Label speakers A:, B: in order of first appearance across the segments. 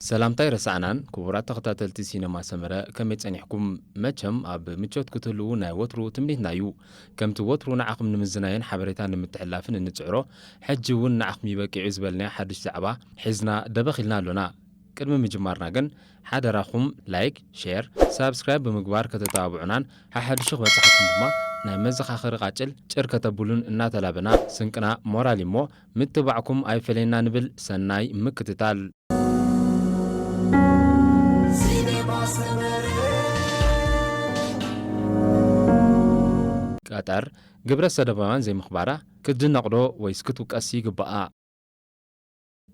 A: سلامتاي رسعنان كبرات تختاتلتي سينما سمرة كم يتصنحكم مچم أب مچوت كتلو ناي وترو تمنيت نايو كم توترو نعقم نمزناين حبريتان المتحلافن النتعرو حجون نعقم يبكي عزبلنا حدش زعبا حزنا دبخلنا لنا كلمة مجمارنا جن حدا راخم لايك شير سابسكرايب بمقبار كتتابعونان حدش خبر صحتكم بما ناي مزخ آخر قاتل شركة بولون الناتلابنا سنكنا مورالي مو متبعكم أي فلينا نبل سناي مكتتال قطر قبر السدبان زي مخبارة كدن نقرو ويسكتو كاسي قبقى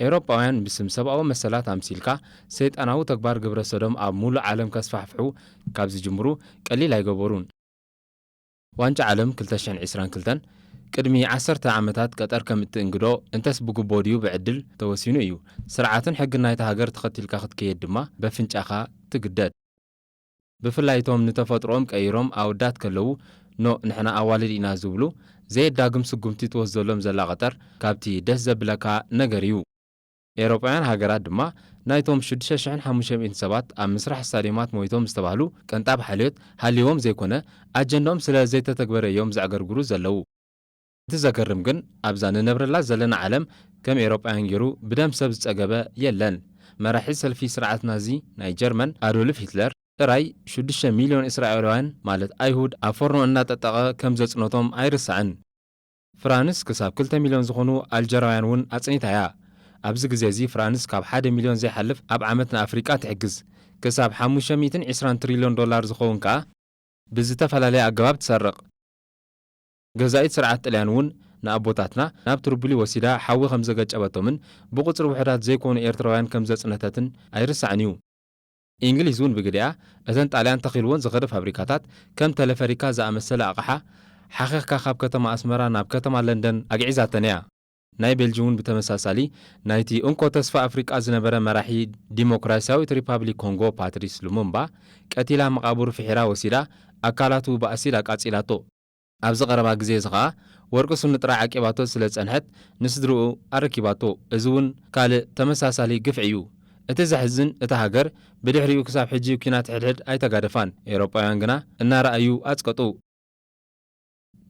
A: إيروباوان بسم سبعو مسالات أمثيلكا سيد أناو تكبار قبر السدم أب مولو عالم كاسفحفحو كابزي جمرو قليل يقبرون وانج عالم كلتشان عسران كلتن قدمي 10 عامتات قطر كم تنقدو انتس بقبوديو بعدل توسينو ايو سرعاتن حق نايت هاجر تختيلكا خدكيد دما بفنچاخا تقدد بفلايتهم نتفطروم قيروم أودات كلو نو نحنا أوالد إنا زبلو زي داقم سقمتي توزلهم زلا غطر كابتي دس زبلكا نغريو إيروبيان هاجرات دما نايتهم شدشة شحن حموشم إنسابات أم مسرح الساليمات مويتهم استبهلو كانتاب حاليوت هاليوم زي كونه أجندهم سلا زي تتكبر يوم زعقر قرو زلو تذكرم جن أبزان نبر الله زلنا عالم كم إيروبيان جرو بدم سبز أجابة يلن مراحل سلفي سرعة نازي ناي جرمن أدولف هتلر راي 6 مليون إسرائيليين مالت أيهود أفرنو أن تتقى كم زصنوتهم أيرسعن فرانس كساب كلتا مليون زخونو الجرايان ون أصنيتها أبز غزيزي فرانس كاب 1 مليون زي حلف أب عامتنا أفريقيا تحجز كساب 520 تريليون دولار زخون كا بزتفلالي أجواب تسرق جزائر سرعة طليان ون نابوتاتنا ناب تربلي وسيدا حاوي 5 جابتومن بقصر وحدات زي كون إيرتراويان كم زصنتاتن أيرسعنيو إنجليزون بقديا أذن طاليان تخيلون زغر فابريكاتات كم تلفريكا زأمثل أقحة حقيقة خاب كتما أسمرا ناب كتما لندن أجعزاتنيا ناي بلجون بتمساسالي نايتي أنكو تصفى أفريقيا زنبرا مراحي ديمقراسياوي ريبابليك كونغو باتريس لومومبا كاتيلا مقابر في حرا وسيلا أكالاتو بأسيلا كاتسيلاتو أبز قربا جزيزغا ورقصو نطرع عكيباتو سلس أنحت نسدرو أركيباتو إزون كالي تمساسالي قفعيو اتزحزن اتهاجر بدحريو كساب حجي وكينات حدحد اي تقادفان ايروبايان غنا انا رأيو اتسقطو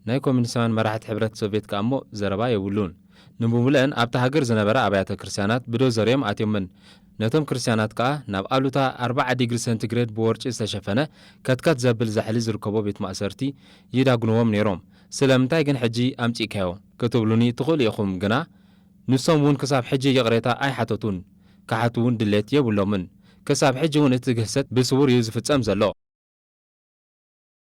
A: ناي كومينيسمان مراحت حبرت سوفيت كامو زربا يولون نمبولن ابتا هاجر زنبرا ابيات كريستيانات بدو زريم اتيمن نتم كريستيانات كا ناب الوتا 4 ديجري سنتيغريد بورچ استشفنه كتكات زبل زحلي زركبو بيت مأسرتي يداغنوم نيروم سلامتاي غن حجي امتي كاو كتبلوني تقول يخم غنا نسوم ون كساب حجي يقريتا اي حتتون كحتون دلت يبلومن كساب حجون اتجهست بصور يزفصم زلو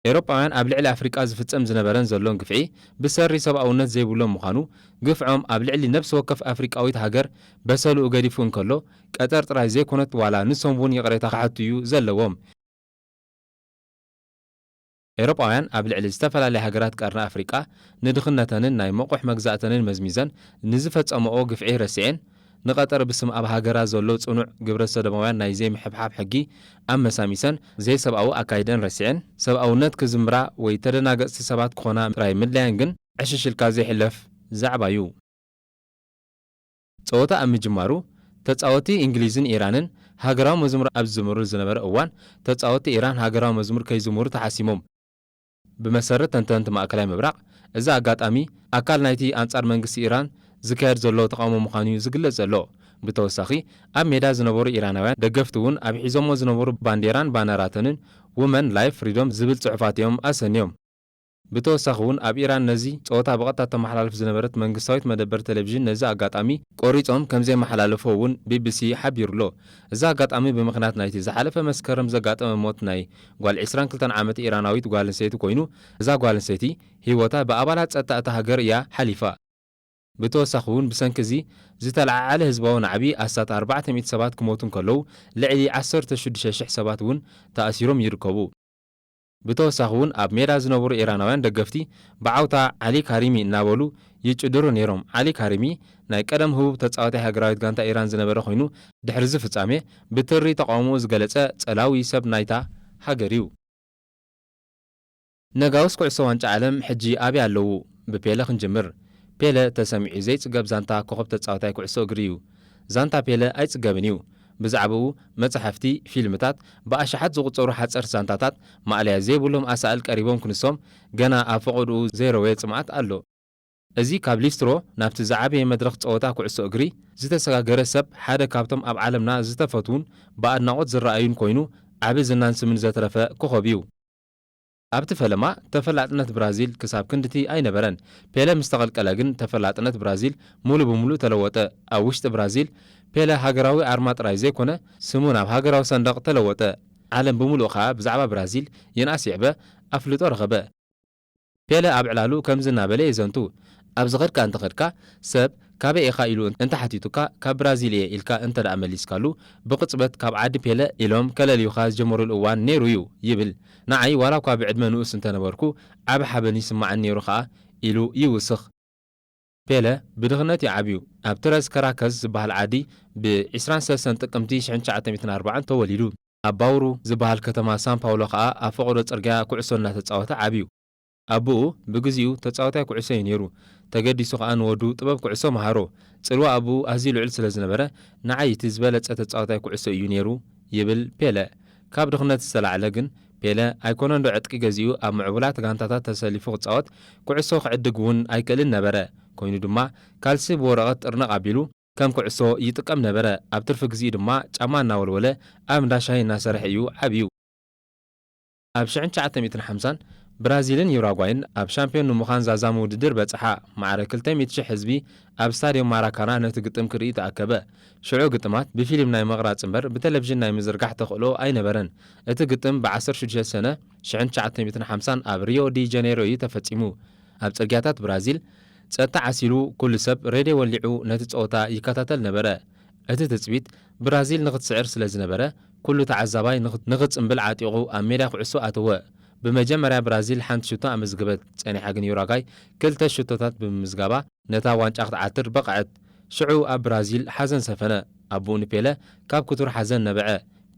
A: إيروباوያን ኣብ ልዕሊ ኣፍሪቃ ዝፍጸም ዝነበረን ዘሎን ግፍዒ ብሰሪ ሰብኣውነት ዘይብሎም ምዃኑ ግፍዖም ኣብ ልዕሊ ነብሲ ወከፍ ኣፍሪቃዊት ሃገር በሰልኡ ገዲፉ እንከሎ ቀጠር ጥራይ ዘይኮነት ዋላ ንሶም እውን የቕሬታ ክሓትዩ ዘለዎም ኤሮፓውያን ኣብ ልዕሊ ዝተፈላለየ ሃገራት ቀርኒ ኣፍሪቃ ንድኽነተንን ናይ መቑሕ መግዛእተንን መዝሚዘን ንዝፈጸምኦ ግፍዒ ረሲዐን نقطر بسم أب هاجرا زلو صنوع قبر السدموان نايزي محبحب حقي أما ساميسن زي سبعو أكايدن رسعن سبعو نت كزمرا ويترنا قص سبعة كونا راي مدلانجن عشش الكازي حلف زعبايو صوتا أم جمارو تتصاوتي إنجليزن إيرانن هاجرا مزمر أب زمر الزنبر أوان تتصاوتي إيران هاجرا مزمر كي زمر تحاسيمهم بمسرة تنتنت ما أكلام مبرق إذا أقات أمي أكل نايتي أنصار منجس إيران زكار زلو تقامو مخانيو زغلت زلو بتوسخي اب ميدا زنبور ايراناوያን ደገፍቱን ኣብ ሒዞሞ ዝነበሩ ባንዴራን ባነራተንን ወመን ላይፍ ፍሪደም ዝብል ጽሑፋትዮም ኣሰንዮም بتوسخون ኣብ ኢራን ነዚ ጾታ በቀጥታ ተመሓላልፍ ዝነበረት መንግስታዊት መደበር ቴሌቪዥን ነዚ ኣጋጣሚ ቆሪጾም ከምዘይ መሓላለፈውን ቢቢሲ ሓቢሩሎ እዚ ኣጋጣሚ ብምኽንያት ናይቲ ዝሓለፈ መስከረም ዘጋጠመ ሞት ናይ ጓል 22 ዓመት ኢራናዊት ጓል ሰይቲ ኮይኑ እዛ ጓል ሰይቲ ህይወታ በኣባላት ጸጥታ ሃገር እያ ሓሊፋ بتوسخون بسنكزي زتلعاله هزباون عبي أسات 400 سبات كموتون كلو لعلي 16 سبات ون تأثيرهم يركبو بتوسخون أب ميراز نور إيرانوان دقفتي بعوتا علي كاريمي ناولو يجدرو نيروم علي كاريمي ناي قدم هو تتصاوتي هاجرايت غانتا إيران زنبره خوينو دحرز فصامي بتري تقامو زغلصه صلاوي سب نايتا هاجريو نغاوس كعسو وانچ عالم حجي ابي علو ببيله خنجمر بيلا تسمعي زي صقب زانتا كوخب تتصاوتاي كعسو غريو زانتا بيلا اي صقبنيو ብዛዕባኡ መጽሓፍቲ ፊልምታት ብኣሽሓት ዝቝጸሩ ሓጸር ሳንታታት ማዕልያ ዘይብሎም ኣሳእል ቀሪቦም ክንሶም ገና ኣብ ፈቐድኡ ዘይረወየ ጽምዓት ኣሎ። እዚ ካብ ሊስትሮ ናብቲ ዝዓበየ መድረኽ ጸወታ ኩዕሶ እግሪ ዝተሰጋገረ ሰብ ሓደ ካብቶም ኣብ ዓለምና ዝተፈትውን ብኣድናቖት ዝረኣዩን ኮይኑ ዓብ ዝናን ስምን ዘተረፈ ኮኸብ እዩ። ኣብቲ ፈለማ ተፈላጥነት ብራዚል ክሳብ ክንድቲ ኣይነበረን። ፔለ ምስ ተቐልቀለ ግን ተፈላጥነት ብራዚል ሙሉ ብምሉእ ተለወጠ። ኣብ ውሽጢ ብራዚል ፔለ ሃገራዊ ኣርማ ጥራይ ዘይኮነ ስሙ ናብ ሃገራዊ ሰንደቕ ተለወጠ። ዓለም ብምሉእ ከዓ ብዛዕባ ብራዚል ይንኣስ ይዕበ ኣፍልጦ ረኸበ። ፔለ ኣብ ዕላሉ ከምዚ እናበለ የዘንቱ ኣብ ዝኸድካ እንተኸድካ ሰብ ካበይ ኢኻ ኢሉ እንተሓቲቱካ ካብ ብራዚል እየ ኢልካ እንተ ደኣ መሊስካሉ ብቕጽበት ካብ ዓዲ ፔለ ኢሎም ከለልዩኻ ዝጀመሩሉ እዋን ነይሩ እዩ ይብል። ንዓይ ዋላ እኳ ብዕድመ ንኡስ እንተነበርኩ ዓብ ሓበን ይስማዓን ነይሩ ኸኣ ኢሉ ይውስኽ። ፔለ ብድኽነት ይዓብዩ ኣብ ትረዝ ከራከዝ ዝበሃል ዓዲ ብ23 ጥቅምቲ 1940 ተወሊዱ። ኣብ ባውሩ ዝበሃል ከተማ ሳን ፓውሎ ከዓ ኣብ ፈቐዶ ጽርግያ ኩዕሶ እናተጻወተ ዓብዩ። ኣቦኡ ብግዚኡ ተጻዋታይ ኩዕሶ እዩ ነይሩ። ተገዲሱ ከዓ ንወዱ ጥበብ ኩዕሶ መሃሮ። ጽልዋ ኣቦኡ ኣዝዩ ልዑል ስለ ዝነበረ ንዓይ እቲ ዝበለጸ ተጻዋታይ ኩዕሶ እዩ ነይሩ ይብል ፔለ። ካብ ድኽነት ዝተላዕለ ግን ፔለ ኣይኮነን ዶ ዕጥቂ ገዚኡ ኣብ ምዕቡላት ጋንታታት ተሰሊፉ ክጻወት ኩዕሶ ክዕድግ እውን ኣይክእልን ነበረ። ኮይኑ ድማ ካልሲ ብወረቐት ጥርነቕ ኣቢሉ ከም ኩዕሶ ይጥቀም ነበረ። ኣብ ትርፊ ግዚኡ ድማ ጫማ እናወልወለ ኣብ እንዳሻይ እናሰርሐ እዩ ዓብዩ። ኣብ 1950 ብራዚልን ዩራጓይን ኣብ ሻምፒዮን ንምዃን ዛዛሙ ውድድር በጽሓ። ማዕረ 200,000 ሕዝቢ ኣብ ስታድዮም ማራካና ነቲ ግጥም ክርኢ ተኣከበ። ሽዑ ግጥማት ብፊልም ናይ መቕራጽ እምበር ብቴሌቭዥን ናይ ምዝርጋሕ ተኽእሎ ኣይነበረን። እቲ ግጥም ብ16 ሰነ 1950 ኣብ ሪዮ ዲ ጀኔሮ እዩ ተፈጺሙ። ኣብ ጽርግያታት ብራዚል ጸጥታ ዓሲሉ ኩሉ ሰብ ሬድዮ ወሊዑ ነቲ ጸወታ ይከታተል ነበረ። እቲ ትጽቢት ብራዚል ንኽትስዕር ስለ ዝነበረ ኩሉ ተዓዛባይ ንኽጽምብል ዓጢቑ ኣብ ሜዳ ኩዕሶ ኣተወ። ብመጀመርያ ብራዚል ሓንቲ ሽቶ ኣመዝግበት። ጸኒሓ ግን ዩራጓይ 2 ሽቶታት ብምምዝጋባ ነታ ዋንጫ ክትዓትር በቕዐት። ሽዑ ኣብ ብራዚል ሓዘን ሰፈነ። ኣቦኡ ንፔለ ካብ ክቱር ሓዘን ነበዐ።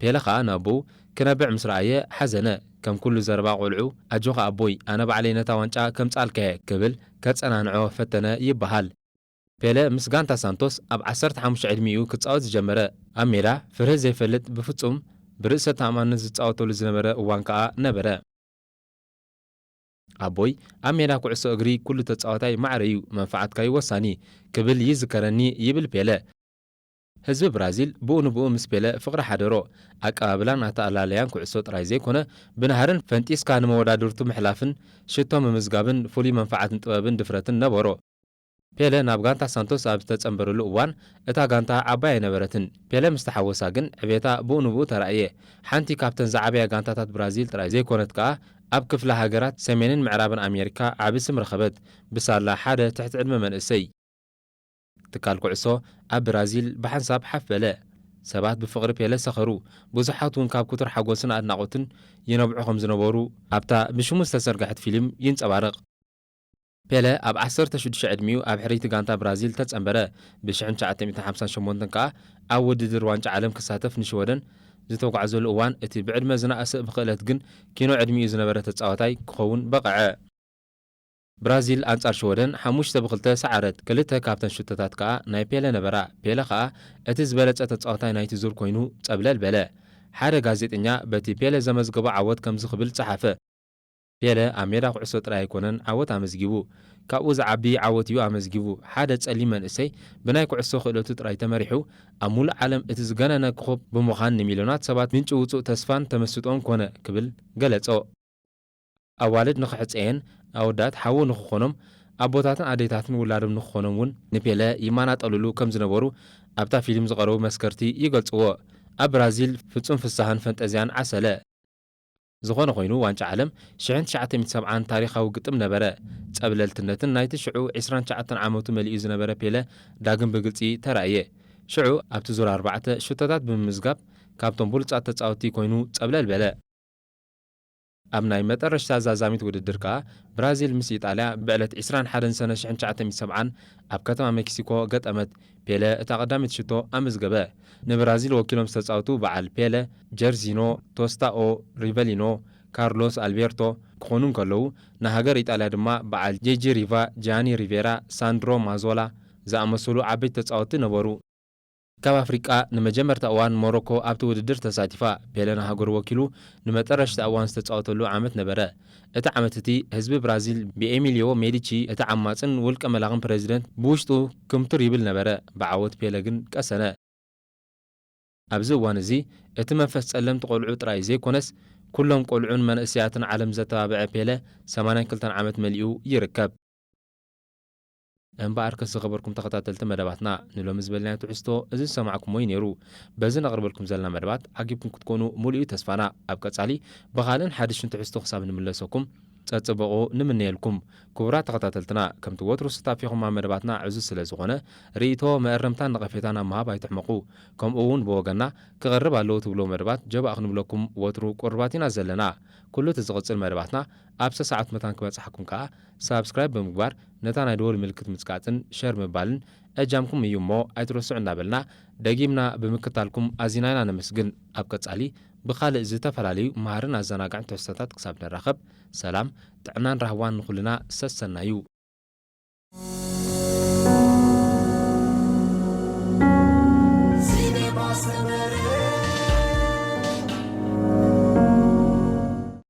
A: ፔለ ከዓ ንኣቦኡ ክነብዕ ምስ ረኣየ ሓዘነ። ከም ኩሉ ዘረባ ቈልዑ ኣጆኻ ኣቦይ ኣነ ባዕለይ ነታ ዋንጫ ከም ጻልከየ ክብል ከጸናንዖ ፈተነ ይበሃል። ፔለ ምስ ጋንታ ሳንቶስ ኣብ 15 ዕድሚኡ ክጻወት ዝጀመረ። ኣብ ሜዳ ፍርህ ዘይፈልጥ ብፍጹም ብርእሰ ተኣማንነት ዝጻወተሉ ዝነበረ እዋን ከዓ ነበረ። ኣቦይ ኣብ ሜዳ ኩዕሶ እግሪ ኩሉ ተጻዋታይ ማዕረ እዩ፣ መንፈዓትካ ወሳኒ ክብል ይዝከረኒ ይብል ፔለ። ህዝቢ ብራዚል ብኡ ንብኡ ምስ ፔለ ፍቕሪ ሓደሮ። ኣቀባብላን ኣተኣላለያን ኩዕሶ ጥራይ ዘይኮነ ብናሃርን ፈንጢስካ ንመወዳድርቱ ምሕላፍን ሽቶ ምምዝጋብን ፍሉይ መንፈዓትን ጥበብን ድፍረትን ነበሮ። ፔለ ናብ ጋንታ ሳንቶስ ኣብ ዝተጸንበረሉ እዋን እታ ጋንታ ዓባይ ኣይነበረትን። ፔለ ምስ ተሓወሳ ግን ዕቤታ ብኡ ንብኡ ተራእየ። ሓንቲ ካብተን ዝዓበያ ጋንታታት ብራዚል ጥራይ ዘይኮነት ከዓ ኣብ ክፍለ ሃገራት ሰሜንን ምዕራብን ኣሜሪካ ዓብ ስም ረኸበት። ብሳላ ሓደ ትሕቲ ዕድመ መንእሰይ ትካል ኩዕሶ ኣብ ብራዚል ብሓንሳብ ሓፍ በለ። ሰባት ብፍቕሪ ፔለ ሰኸሩ። ብዙሓት እውን ካብ ክቱር ሓጎስን ኣድናቖትን ይነብዑ ከም ዝነበሩ ኣብታ ብሽሙ ዝተሰርጋሕት ፊልም ይንጸባረቕ። ፔለ ኣብ 16 ዕድሚኡ ኣብ ሕሪቲ ጋንታ ብራዚል ተጸንበረ። ብ1958 ከዓ ኣብ ውድድር ዋንጫ ዓለም ክሳተፍ ንሽወደን ዝተጓዓዘሉ እዋን እቲ ብዕድመ ዝናእሰ ብኽእለት ግን ኪኖ ዕድሚኡ ዝነበረ ተጻዋታይ ክኸውን በቕዐ። ብራዚል ኣንጻር ሽወደን 5-2 ሰዓረት። ክልተ ካብተን ሽቶታት ከዓ ናይ ፔለ ነበራ። ፔለ ከዓ እቲ ዝበለጸ ተጻዋታይ ናይቲ ዙር ኮይኑ ጸብለል በለ። ሓደ ጋዜጠኛ በቲ ፔለ ዘመዝገቦ ዓወት ከምዚ ክብል ጸሓፈ። ፔለ ኣብ ሜዳ ኩዕሶ ጥራይ ኣይኮነን ዓወት ኣመዝጊቡ፣ ካብኡ ዝዓቢ ዓወት እዩ ኣመዝጊቡ። ሓደ ጸሊም መንእሰይ ብናይ ኩዕሶ ክእለቱ ጥራይ ተመሪሑ ኣብ ሙሉእ ዓለም እቲ ዝገነነ ኮኸብ ብምዃን ንሚልዮናት ሰባት ምንጪ ውፁእ ተስፋን ተመስጦን ኮነ ክብል ገለጾ። ኣዋልድ ንኽሕፀየን ኣወዳት ሓዉ ንኽኾኖም ኣቦታትን ኣዴታትን ውላዶም ንኽኾኖም እውን ንፔለ ይማናጠልሉ ከም ዝነበሩ ኣብታ ፊልም ዝቐረቡ መስከርቲ ይገልጽዎ። ኣብ ብራዚል ፍጹም ፍሳህን ፈንጠዝያን ዓሰለ። ዝኾነ ኮይኑ ዋንጫ ዓለም 1970 ታሪኻዊ ግጥም ነበረ። ጸብለልትነትን ናይቲ ሽዑ 29 ዓመቱ መሊኡ ዝነበረ ፔለ ዳግም ብግልጺ ተራእየ። ሽዑ ኣብቲ ዙር 4 ሽቶታት ብምምዝጋብ ካብቶም ብሉጻት ተጻወቲ ኮይኑ ጸብለል በለ። ኣብ ናይ መጠረሽታ ዛዛሚት ውድድር ከዓ ብራዚል ምስ ኢጣልያ ብዕለት 21 ሰነ 1970 ኣብ ከተማ ሜክሲኮ ገጠመት። ፔለ እታ ቀዳሚት ሽቶ ኣመዝገበ። ንብራዚል ወኪሎም ዝተጻወቱ በዓል ፔለ፣ ጀርዚኖ፣ ቶስታኦ፣ ሪቨሊኖ፣ ካርሎስ ኣልቤርቶ ክኾኑ ከለዉ ንሃገር ኢጣልያ ድማ በዓል ጄጂ ሪቫ፣ ጃኒ ሪቬራ፣ ሳንድሮ ማዞላ ዝኣመሰሉ ዓበይቲ ተጻወቲ ነበሩ። ካብ ኣፍሪቃ ንመጀመርታ እዋን ሞሮኮ ኣብቲ ውድድር ተሳቲፋ ፔለና ሃገር ወኪሉ ንመጠረሽቲ እዋን ዝተፃወተሉ ዓመት ነበረ። እቲ ዓመት እቲ ህዝቢ ብራዚል ብኤሚልዮ ሜዲቺ እቲ ዓማፅን ውልቀ መላኽን ፕሬዚደንት ብውሽጡ ክምቱር ይብል ነበረ። ብዓወት ፔለ ግን ቀሰነ። ኣብዚ እዋን እዚ እቲ መንፈስ ጸለምቲ ቆልዑ ጥራይ ዘይኮነስ ኩሎም ቆልዑን መንእስያትን ዓለም ዘተባብዐ ፔለ 82 ዓመት መሊኡ ይርከብ። እምበኣር ዝኸበርኩም ተኸታተልቲ መደባትና ንሎሚ ዝበልናዮ ትሕዝቶ እዚ ዝሰማዕኩሞ ነይሩ። በዚ ነቕርበልኩም ዘለና መደባት ዓጊብኩም ክትኮኑ ሙሉእ ተስፋና። ኣብ ቀጻሊ ብኻልእን ሓድሽን ትሕዝቶ ክሳብ ንምለሰኩም ጸጽበቑ ንምንየልኩም። ክቡራት ተኸታተልትና ከምቲ ወትሩ ስታፊኹም ኣብ መደባትና ዕዙዝ ስለ ዝኾነ ርእይቶ መእረምታን ነቐፌታን ኣብ ምሃብ ኣይትሕመቑ። ከምኡ እውን ብወገና ክቐርብ ኣለዎ ትብሎ መደባት ጀባእ ክንብለኩም ወትሩ ቁርባት ኢና ዘለና። ኩሉ እቲ ዝቕጽል መደባትና ኣብ ሰዓት መታን ክበጽሓኩም ከዓ ሳብስክራይብ ብምግባር ነታ ናይ ደወል ምልክት ምጽቃፅን ሸር ምባልን እጃምኩም እዩ እሞ ኣይትረስዑ እናበልና ደጊምና ብምክታልኩም ኣዚናይና ነመስግን። ኣብ ቀጻሊ ብኻልእ ዝተፈላለዩ መሃርን ኣዘናጋዕን ትሕዝቶታት ክሳብ ንራኸብ ሰላም ጥዕናን ራህዋን ንኹልና ሰሰናዩ።